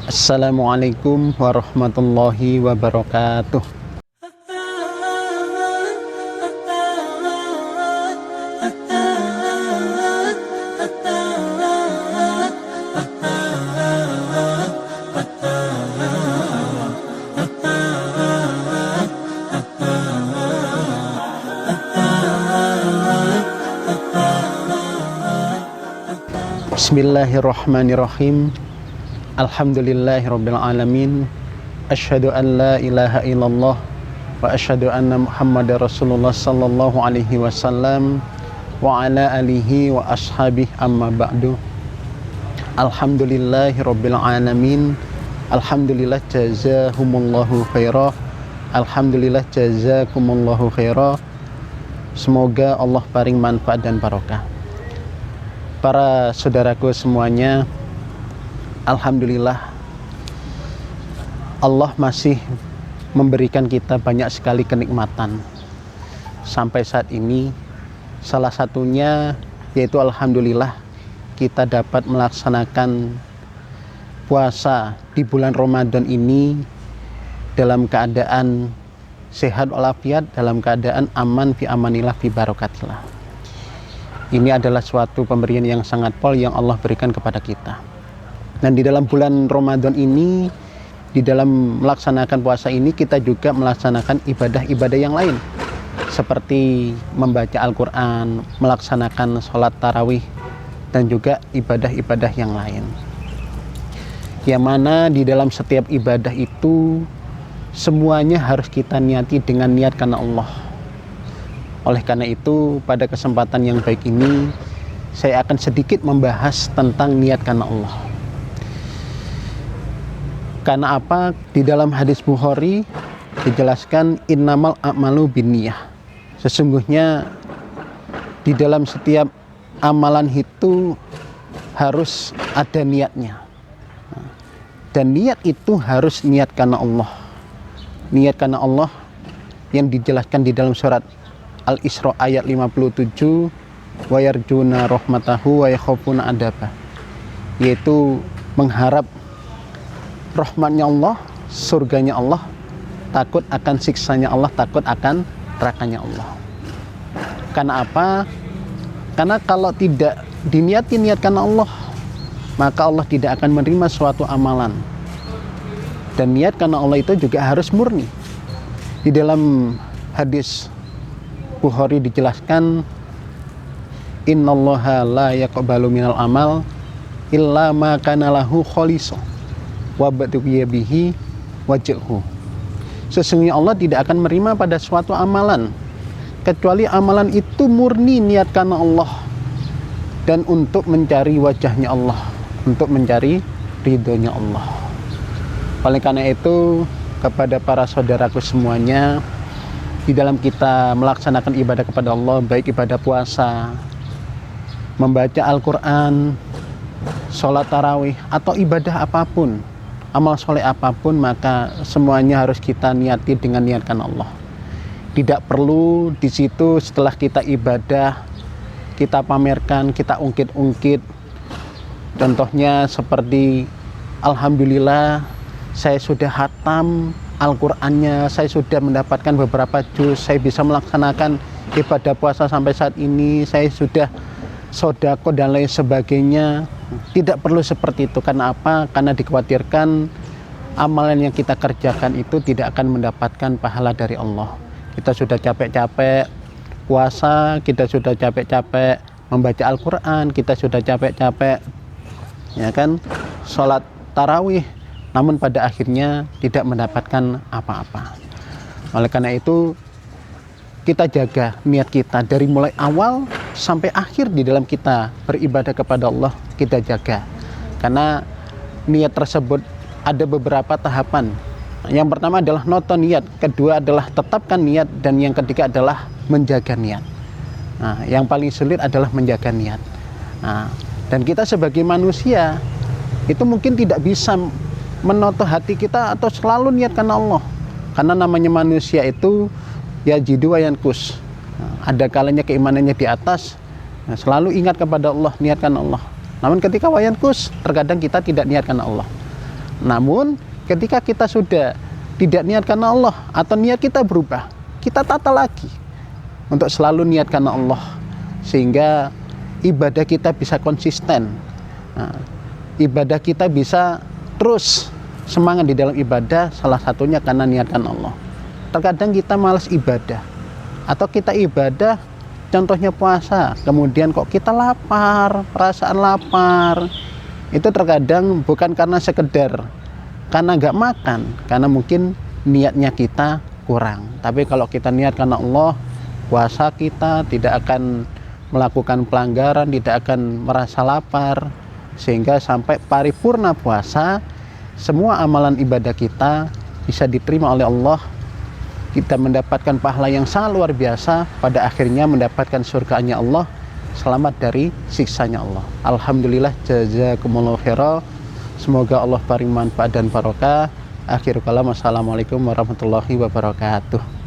Assalamualaikum warahmatullahi wabarakatuh. Bismillahirrahmanirrahim. Alhamdulillahirabbil alamin. Asyhadu an la ilaha illallah wa asyhadu anna Muhammadar Rasulullah sallallahu alaihi wasallam wa ala alihi wa ashabihi amma ba'du. Alhamdulillahirabbil alamin. Alhamdulillah jazahumullahu khairah. Alhamdulillah jazakumullahu khairah. Semoga Allah paring manfaat dan barokah. Para saudaraku semuanya, alhamdulillah Allah masih memberikan kita banyak sekali kenikmatan sampai saat ini. Salah satunya yaitu alhamdulillah kita dapat melaksanakan puasa di bulan Ramadan ini dalam keadaan sehat walafiat, dalam keadaan aman fi amanillah fi barakatillah. Ini adalah suatu pemberian yang sangat pol yang Allah berikan kepada kita. Dan di dalam bulan Ramadan ini, di dalam melaksanakan puasa ini, kita juga melaksanakan ibadah-ibadah yang lain, seperti membaca Al-Quran, melaksanakan sholat tarawih, dan juga ibadah-ibadah yang lain. Yang mana di dalam setiap ibadah itu, semuanya harus kita niati dengan niat karena Allah. Oleh karena itu, pada kesempatan yang baik ini, saya akan sedikit membahas tentang niat karena Allah. Karena apa? Di dalam hadis Bukhari dijelaskan innamal a'malu binniyah. Sesungguhnya di dalam setiap amalan itu harus ada niatnya. Dan niat itu harus niat karena Allah. Niat karena Allah yang dijelaskan di dalam surat Al-Isra ayat 57, wa yarjuna rahmatahu wa yakhafuna adabah, yaitu mengharap rahmatnya Allah, surganya Allah, takut akan siksanya Allah, takut akan nerakanya Allah. Karena apa? Karena kalau tidak diniati niat karena Allah, maka Allah tidak akan menerima suatu amalan. Dan niat karena Allah itu juga harus murni. Di dalam hadis Bukhari dijelaskan innallaha la yaqbalu minal amal illa ma kana lahu khalisun wa batuqiya bihi wajhu. Sesungguhnya Allah tidak akan menerima pada suatu amalan kecuali amalan itu murni niat karena Allah dan untuk mencari wajahnya Allah, untuk mencari ridhonya Allah. Oleh karena itu, kepada para saudaraku semuanya, di dalam kita melaksanakan ibadah kepada Allah, baik ibadah puasa, membaca Al-Quran, sholat tarawih, atau ibadah apapun, amal soleh apapun, maka semuanya harus kita niati dengan niatkan Allah. Tidak perlu di situ setelah kita ibadah, kita pamerkan, kita ungkit-ungkit. Contohnya seperti, alhamdulillah saya sudah khatam Al-Qur'annya, saya sudah mendapatkan beberapa juz, saya bisa melaksanakan ibadah puasa sampai saat ini, saya sudah sodako dan lain sebagainya. Tidak perlu seperti itu. Karena apa? Karena dikhawatirkan amalan yang kita kerjakan itu tidak akan mendapatkan pahala dari Allah. Kita sudah capek-capek puasa, kita sudah capek-capek membaca Al-Quran, kita sudah capek-capek ya kan sholat tarawih, namun pada akhirnya tidak mendapatkan apa-apa. Oleh karena itu, kita jaga niat kita dari mulai awal sampai akhir di dalam kita beribadah kepada Allah, kita jaga. Karena niat tersebut ada beberapa tahapan. Yang pertama adalah noto niat, kedua adalah tetapkan niat, dan yang ketiga adalah menjaga niat. Nah, yang paling sulit adalah menjaga niat. Nah, dan kita sebagai manusia itu mungkin tidak bisa menoto hati kita atau selalu niat karena Allah. Karena namanya manusia itu ya jidu wa yankus. Ada kalanya keimanannya di atas, selalu ingat kepada Allah, niatkan Allah. Namun ketika wayankus, terkadang kita tidak niatkan Allah. Namun ketika kita sudah tidak niat karena Allah atau niat kita berubah, kita tata lagi untuk selalu niat karena Allah, sehingga ibadah kita bisa konsisten. Nah, ibadah kita bisa terus semangat di dalam ibadah, salah satunya karena niat karena Allah. Terkadang kita malas ibadah, atau kita ibadah, contohnya puasa, kemudian kok kita lapar, perasaan lapar, itu terkadang bukan karena sekedar karena nggak makan, karena mungkin niatnya kita kurang. Tapi kalau kita niat karena Allah, puasa kita tidak akan melakukan pelanggaran, tidak akan merasa lapar, sehingga sampai paripurna puasa, semua amalan ibadah kita bisa diterima oleh Allah. Kita mendapatkan pahala yang sangat luar biasa, pada akhirnya mendapatkan surganya Allah, selamat dari siksanya Allah. Alhamdulillah, jazakumullahu khairan. Semoga Allah beri manfaat dan barokah. Akhir kalam, assalamualaikum warahmatullahi wabarakatuh.